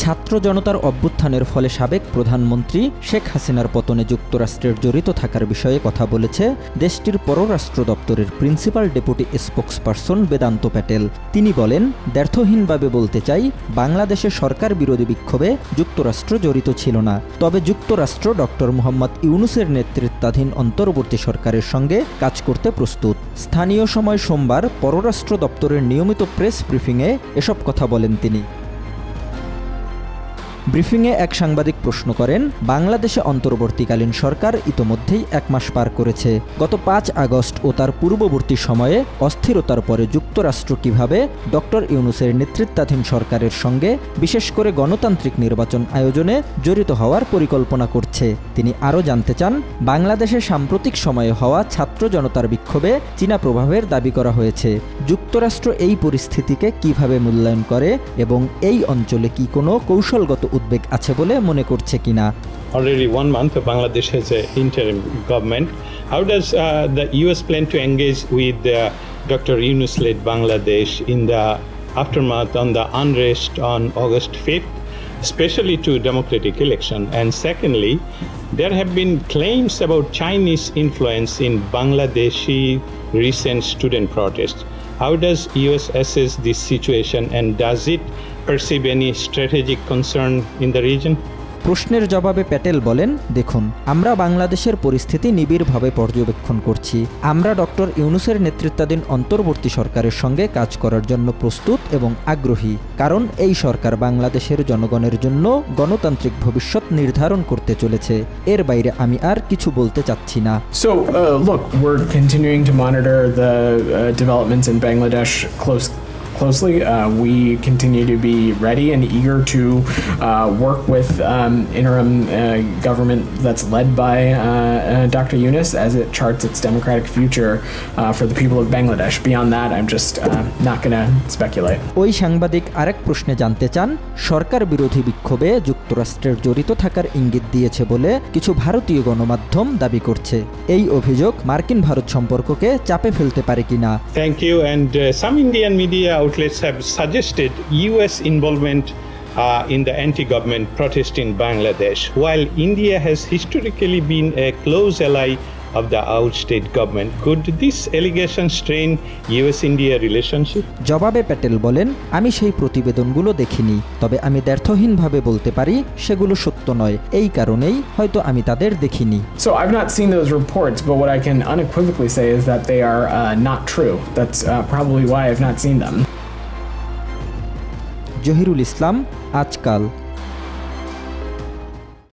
ছাত্র জনতার অভ্যুত্থানের ফলে সাবেক প্রধানমন্ত্রী শেখ হাসিনার পতনে যুক্তরাষ্ট্রের জড়িত থাকার বিষয়ে কথা বলেছে দেশটির পররাষ্ট্র দপ্তরের principal deputy spokesperson Vedanta Patel. তিনি বলেন, দ্ব্যর্থহীনভাবে বলতে চাই, বাংলাদেশে সরকার বিরোধী বিক্ষোভে যুক্তরাষ্ট্র জড়িত ছিল না। তবে যুক্তরাষ্ট্র ডক্টর মোহাম্মদ ইউনূসের নেতৃত্বাধীন অন্তর্বর্তী সরকারের সঙ্গে কাজ করতে প্রস্তুত। স্থানীয় সময় সোমবার পররাষ্ট্র দপ্তরের নিয়মিত প্রেস ব্রিফিংয়ে এসব কথা বলেন তিনি। ব্রিফিংয়ে এক সাংবাদিক প্রশ্ন করেন, বাংলাদেশে অন্তর্বর্তীকালীন সরকার ইতোমধ্যেই 1 মাস পার করেছে। গত 5 আগস্ট ও তার পূর্ববর্তী সময়ে অস্থিরতার পরে যুক্তরাষ্ট্র কিভাবে ডক্টর ইউনূসের নেতৃত্বাধীন সরকারের সঙ্গে বিশেষ করে গণতান্ত্রিক নির্বাচন আয়োজনে জড়িত হওয়ার পরিকল্পনা করছে। তিনি আরও জানতে চান, বাংলাদেশে সাম্প্রতিক সময়ে হওয়া ছাত্র জনতার বিক্ষোভে চীনা প্রভাবের দাবি করা হয়েছে। যুক্তরাষ্ট্র এই পরিস্থিতিকে কিভাবে মূল্যায়ন করে এবং এই অঞ্চলে কি কোনো কৌশলগত উদ্বেগ আছে বলে মনে করছে কিনা। Already 1 month, Bangladesh has an interim government. How does the US plan to engage with Dr. Yunus-led Bangladesh in the aftermath on the unrest on August 5th, especially to democratic election? And secondly, there have been claims about Chinese influence in Bangladeshi recent student protests. How does US assess this situation, and does it perceive any strategic concern in the region? প্রশ্নের জবাবে প্যাটেল বলেন, দেখুন, আমরা বাংলাদেশের পরিস্থিতি নিবিড়ভাবে পর্যবেক্ষণ করছি। আমরা ডক্টর ইউনূসের নেতৃত্বাধীন অন্তর্বর্তী সরকারের সঙ্গে কাজ করার জন্য প্রস্তুত এবং আগ্রহী, কারণ এই সরকার বাংলাদেশের জনগণের জন্য গণতান্ত্রিক ভবিষ্যৎ নির্ধারণ করতে চলেছে। এর বাইরে আমি আর কিছু বলতে চাচ্ছি না। So look, we're continuing to monitor the developments in Bangladesh closely. We continue to be ready and eager to work with interim government that's led by Dr. Yunus as it charts its democratic future for the people of Bangladesh. Beyond that, I'm just not going to speculate. ওই সাংবাদিক আরেক প্রশ্নে জানতে চান, সরকার বিরোধী বিক্ষোভে যুক্তরাষ্ট্রের জড়িত থাকার ইঙ্গিত দিয়েছে বলে কিছু ভারতীয় গণমাধ্যম দাবি করছে। এই অভিযোগ মার্কিন ভারত সম্পর্ককে চাপে ফেলতে পারে কিনা। Thank you. And some Indian media outlets have suggested US involvement in the anti-government protest in Bangladesh, while India has historically been a close ally of the outstate government. Could this allegation strain US-India relationship? জবাবে প্যাটেল বলেন, আমি সেই প্রতিবেদনগুলো দেখিনি, তবে আমি দ্ব্যর্থহীনভাবে বলতে পারি সেগুলো সত্য নয়। এই কারণেই হয়তো আমি তাদের দেখিনি। So I've not seen those reports, but what I can unequivocally say is that they are not true. That's probably why I've not seen them. Zahirul ইসলাম, আজকাল।